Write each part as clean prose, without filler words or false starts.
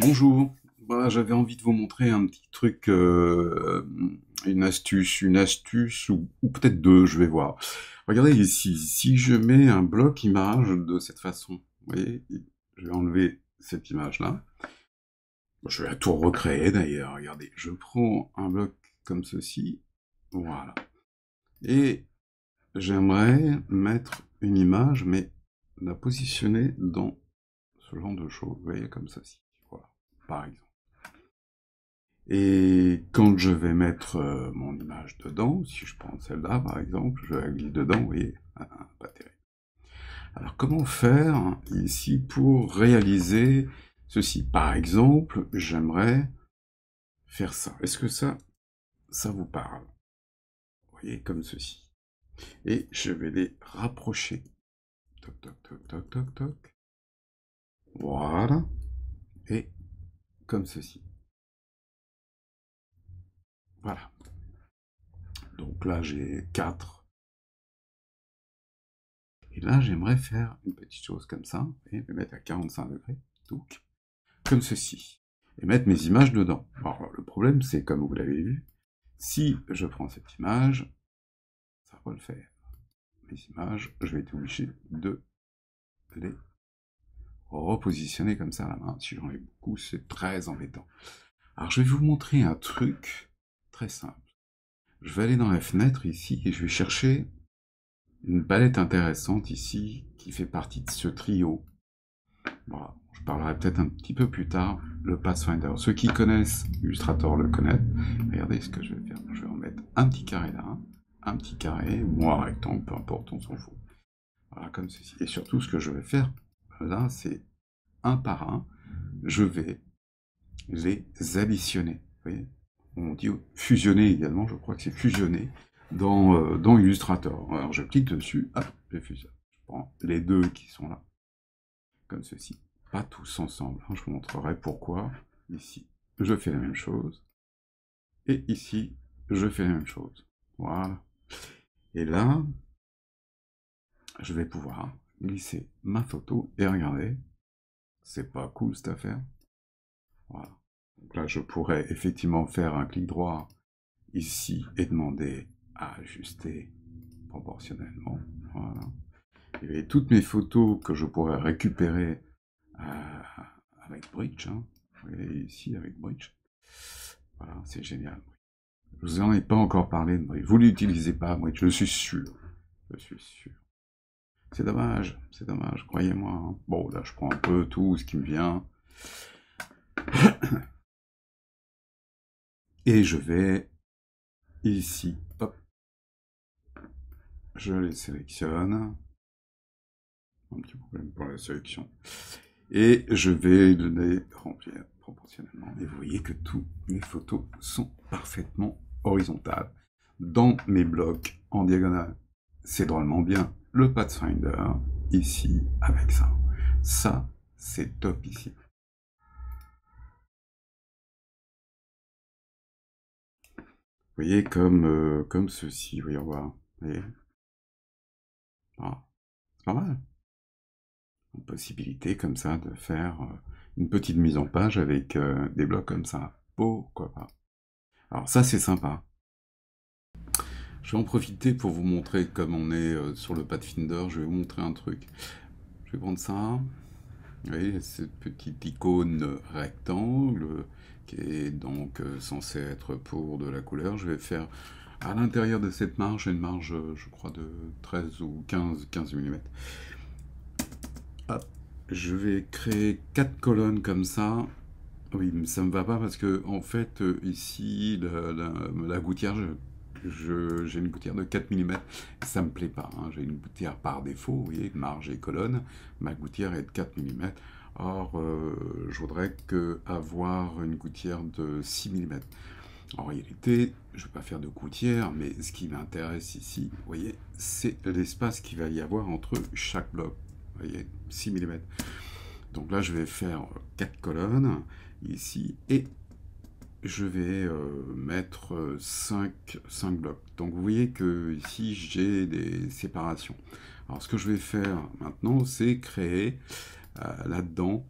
Bonjour, bah, j'avais envie de vous montrer un petit truc, une astuce ou peut-être deux, je vais voir. Regardez ici, si je mets un bloc image de cette façon, vous voyez, je vais enlever cette image-là. Je vais tout recréer d'ailleurs, regardez, je prends un bloc comme ceci, voilà. Et j'aimerais mettre une image, mais la positionner dans ce genre de choses, vous voyez, comme ceci, voilà, par exemple. Et quand je vais mettre mon image dedans, si je prends celle-là par exemple, je la glisse dedans, vous voyez, pas terrible. Alors comment faire ici pour réaliser ceci? Par exemple, j'aimerais faire ça. Est-ce que ça vous parle? Vous voyez, comme ceci. Et je vais les rapprocher. Toc, toc, toc, toc, toc, toc. Voilà. Et comme ceci. Voilà. Donc là, j'ai 4. Et là, j'aimerais faire une petite chose comme ça, et me mettre à 45 degrés, donc, comme ceci, et mettre mes images dedans. Alors, le problème, c'est, comme vous l'avez vu, si je prends cette image, ça va le faire. Mes images, je vais être obligé de les repositionner comme ça à la main. Si j'en ai beaucoup, c'est très embêtant. Alors, je vais vous montrer un truc très simple. Je vais aller dans la fenêtre ici, et je vais chercher une palette intéressante ici, qui fait partie de ce trio. Voilà, je parlerai peut-être un petit peu plus tard, le Pathfinder. Ceux qui connaissent Illustrator le connaissent. Regardez ce que je vais faire. Je vais en mettre un petit carré là, un petit carré, ou un rectangle, peu importe, on s'en fout. Voilà, comme ceci. Et surtout, ce que je vais faire, là, c'est un par un, je vais les additionner. Vous voyez, on dit fusionner également, je crois que c'est fusionner dans Illustrator. Alors, je clique dessus, hop, je fusionne. Je prends les deux qui sont là, comme ceci. Pas tous ensemble, hein, je vous montrerai pourquoi. Ici, je fais la même chose. Et ici, je fais la même chose. Voilà. Et là, je vais pouvoir glisser ma photo et regardez, c'est pas cool cette affaire. Voilà. Donc là, je pourrais effectivement faire un clic droit ici et demander à ajuster proportionnellement. Voilà. Et toutes mes photos que je pourrais récupérer avec Bridge, hein. Vous voyez ici avec Bridge. Voilà, c'est génial. Je vous en ai pas encore parlé de Bridge. Vous l'utilisez pas, Bridge, je suis sûr. Je suis sûr. C'est dommage, croyez-moi, hein. Bon, là, je prends un peu tout ce qui me vient. Et je vais ici, hop, je les sélectionne. Un petit problème pour la sélection. Et je vais les remplir proportionnellement. Et vous voyez que toutes mes photos sont parfaitement horizontales dans mes blocs en diagonale. C'est drôlement bien. Le Pathfinder, ici, avec ça. Ça, c'est top ici. Vous voyez, comme ceci, vous voyez, on voit. Vous voyez, ah, c'est pas mal. Une possibilité comme ça de faire une petite mise en page avec des blocs comme ça. Pourquoi pas? Alors ça, c'est sympa. Je vais en profiter pour vous montrer, comme on est sur le Pathfinder, je vais vous montrer un truc. Je vais prendre ça. Vous voyez, cette petite icône rectangle qui est donc censée être pour de la couleur. Je vais faire à l'intérieur de cette marge, une marge, je crois, de 13 ou 15 mm. Hop, je vais créer 4 colonnes comme ça. Oui, mais ça me va pas parce que, en fait, ici, la gouttière, j'ai une gouttière de 4 mm. Ça me plaît pas, hein. J'ai une gouttière par défaut, vous voyez, marge et colonne. Ma gouttière est de 4 mm. Or, je voudrais avoir une gouttière de 6 mm. En réalité, je ne vais pas faire de gouttière, mais ce qui m'intéresse ici, vous voyez, c'est l'espace qu'il va y avoir entre chaque bloc. Vous voyez, 6 mm. Donc là, je vais faire 4 colonnes ici et je vais mettre 5 blocs. Donc vous voyez que ici, j'ai des séparations. Alors ce que je vais faire maintenant, c'est créer là-dedans.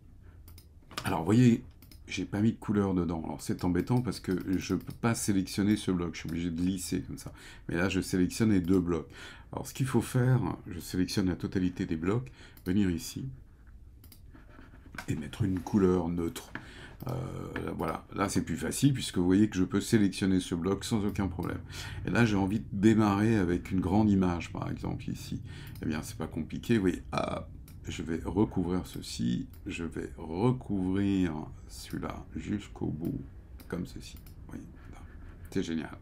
Alors vous voyez, j'ai pas mis de couleur dedans. Alors c'est embêtant parce que je peux pas sélectionner ce bloc, je suis obligé de lisser comme ça. Mais là je sélectionne les deux blocs. Alors ce qu'il faut faire, je sélectionne la totalité des blocs, venir ici et mettre une couleur neutre. Voilà, là c'est plus facile puisque vous voyez que je peux sélectionner ce bloc sans aucun problème. Et là j'ai envie de démarrer avec une grande image par exemple ici. Eh bien c'est pas compliqué, vous voyez, je vais recouvrir ceci, je vais recouvrir celui-là jusqu'au bout, comme ceci. Oui, c'est génial.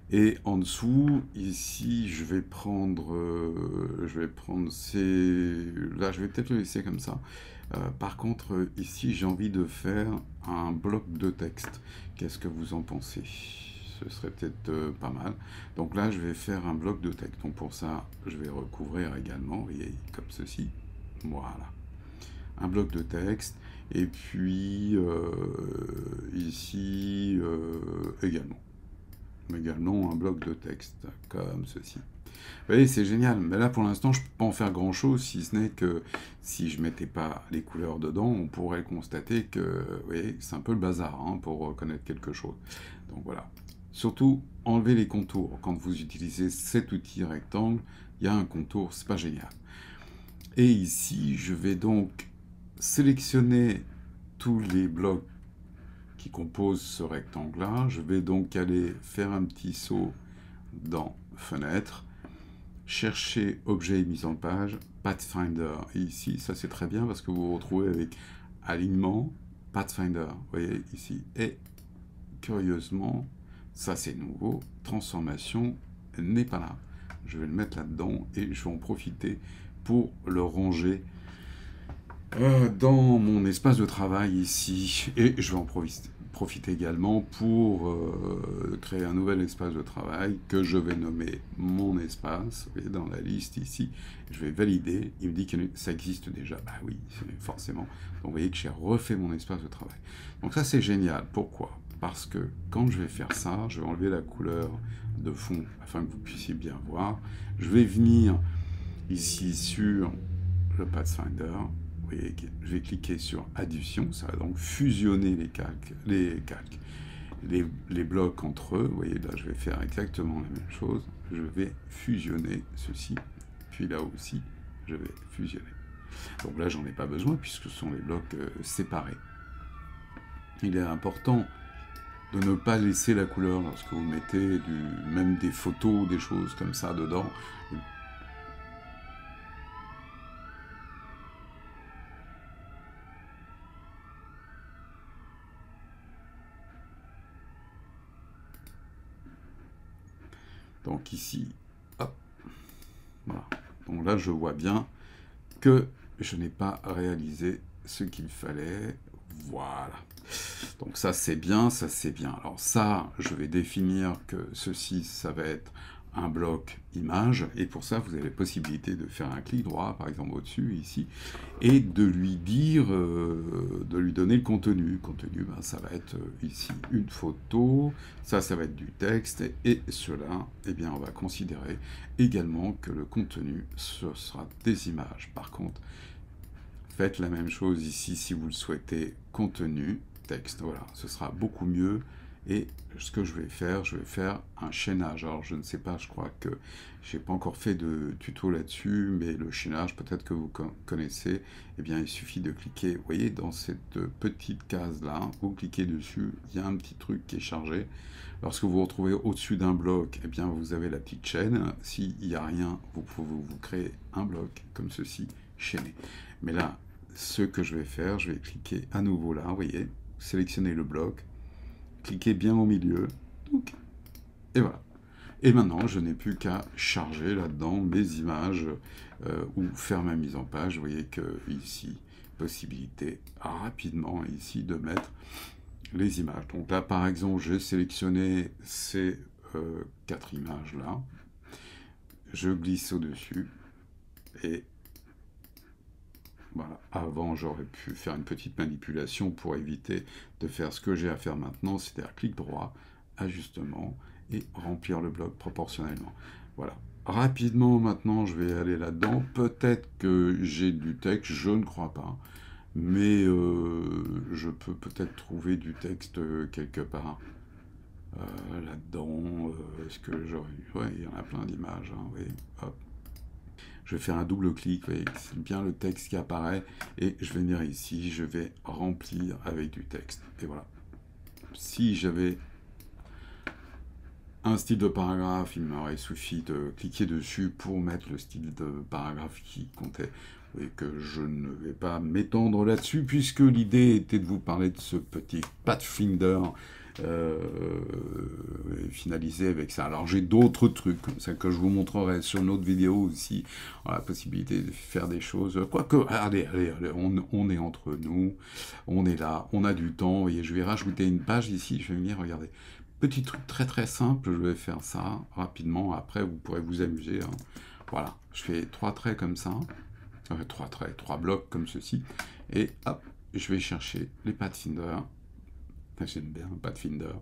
Et en dessous, ici, je vais prendre ces... Là, je vais peut-être le laisser comme ça. Par contre, ici, j'ai envie de faire un bloc de texte. Qu'est-ce que vous en pensez? Ce serait peut-être pas mal. Donc là, je vais faire un bloc de texte. Donc pour ça, je vais recouvrir également, vous voyez, comme ceci. Voilà. Un bloc de texte. Et puis, ici, également un bloc de texte, comme ceci. Vous voyez, c'est génial. Mais là, pour l'instant, je ne peux pas en faire grand-chose, si ce n'est que si je ne mettais pas les couleurs dedans, on pourrait constater que, vous voyez, c'est un peu le bazar hein, pour reconnaître quelque chose. Donc voilà. Surtout, enlever les contours. Quand vous utilisez cet outil rectangle, il y a un contour, c'est pas génial. Et ici, je vais donc sélectionner tous les blocs qui composent ce rectangle-là. Je vais donc aller faire un petit saut dans Fenêtre, chercher Objet et mise en page, Pathfinder. Et ici, ça c'est très bien parce que vous vous retrouvez avec Alignement, Pathfinder, vous voyez ici. Et curieusement, ça c'est nouveau, Transformation n'est pas là. Je vais le mettre là-dedans et je vais en profiter pour le ranger dans mon espace de travail ici. Et je vais en profiter également pour créer un nouvel espace de travail que je vais nommer mon espace. Vous voyez, dans la liste ici, je vais valider. Il me dit que ça existe déjà. Bah oui, forcément. Donc vous voyez que j'ai refait mon espace de travail. Donc ça c'est génial. Pourquoi? Parce que quand je vais faire ça, je vais enlever la couleur de fond afin que vous puissiez bien voir. Je vais venir ici sur le Pathfinder. Vous voyez, je vais cliquer sur addition, ça va donc fusionner les blocs entre eux. Vous voyez, là je vais faire exactement la même chose. Je vais fusionner ceci, puis là aussi je vais fusionner. Donc là j'en ai pas besoin puisque ce sont les blocs séparés. Il est important de ne pas laisser la couleur lorsque vous mettez même des photos, des choses comme ça dedans. Donc ici, hop, voilà. Donc là, je vois bien que je n'ai pas réalisé ce qu'il fallait. Voilà. Donc ça, c'est bien, ça, c'est bien. Alors ça, je vais définir que ceci, ça va être un bloc image. Et pour ça, vous avez la possibilité de faire un clic droit, par exemple, au-dessus, ici, et de lui dire, de lui donner le contenu. Le contenu, ben, ça va être ici une photo, ça va être du texte, et cela, eh bien, on va considérer également que le contenu, ce sera des images. Par contre, faites la même chose ici si vous le souhaitez, contenu, texte, voilà, ce sera beaucoup mieux. Et ce que je vais faire un chaînage. Alors je ne sais pas, je crois que j'ai pas encore fait de tuto là-dessus, mais le chaînage, peut-être que vous connaissez, eh bien il suffit de cliquer, vous voyez, dans cette petite case-là, vous cliquez dessus, il y a un petit truc qui est chargé. Lorsque vous vous retrouvez au-dessus d'un bloc, eh bien vous avez la petite chaîne. S'il n'y a rien, vous pouvez vous créer un bloc comme ceci, chaîné. Mais là, ce que je vais faire, je vais cliquer à nouveau là, vous voyez, sélectionner le bloc, cliquez bien au milieu, et voilà. Et maintenant, je n'ai plus qu'à charger là-dedans mes images ou faire ma mise en page. Vous voyez que ici, possibilité rapidement ici de mettre les images. Donc là, par exemple, j'ai sélectionné ces 4 images-là. Je glisse au-dessus et voilà. Avant, j'aurais pu faire une petite manipulation pour éviter de faire ce que j'ai à faire maintenant, c'est-à-dire clic droit, ajustement, et remplir le bloc proportionnellement. Voilà. Rapidement, maintenant, je vais aller là-dedans. Peut-être que j'ai du texte, je ne crois pas. mais je peux peut-être trouver du texte quelque part. Là-dedans, est-ce que j'aurais... Ouais, il y en a plein d'images, hein, oui. Hop. Je vais faire un double clic, vous voyez, c'est bien le texte qui apparaît, et je vais venir ici, je vais remplir avec du texte, et voilà. Si j'avais un style de paragraphe, il m'aurait suffi de cliquer dessus pour mettre le style de paragraphe qui comptait. Et que je ne vais pas m'étendre là-dessus, puisque l'idée était de vous parler de ce petit Pathfinder finalisé avec ça. Alors j'ai d'autres trucs comme ça que je vous montrerai sur une autre vidéo aussi, la possibilité de faire des choses. Quoique, allez, on est entre nous, on est là, on a du temps, et je vais rajouter une page ici, je vais venir regarder. Petit truc très très simple, je vais faire ça rapidement, après vous pourrez vous amuser. Hein. Voilà, je fais 3 traits comme ça, 3 traits, 3 blocs comme ceci, et hop, je vais chercher les Pathfinder. J'aime bien Pathfinder,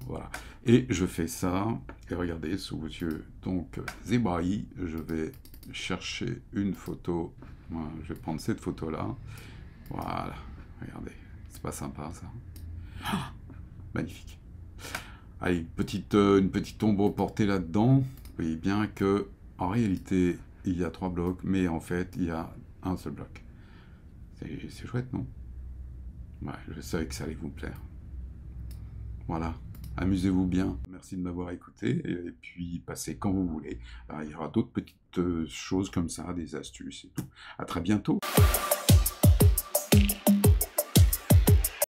voilà. Et je fais ça, et regardez, sous vos yeux, donc Zebrahi, je vais chercher une photo, voilà, je vais prendre cette photo-là, voilà, regardez, c'est pas sympa ça. Ah, magnifique. Allez, une petite ombre portée là-dedans. Vous voyez bien que, en réalité, il y a 3 blocs, mais en fait, il y a un seul bloc. C'est chouette, non? Ouais, je savais que ça allait vous plaire. Voilà, amusez-vous bien. Merci de m'avoir écouté, et puis passez quand vous voulez. Il y aura d'autres petites choses comme ça, des astuces et tout. À très bientôt.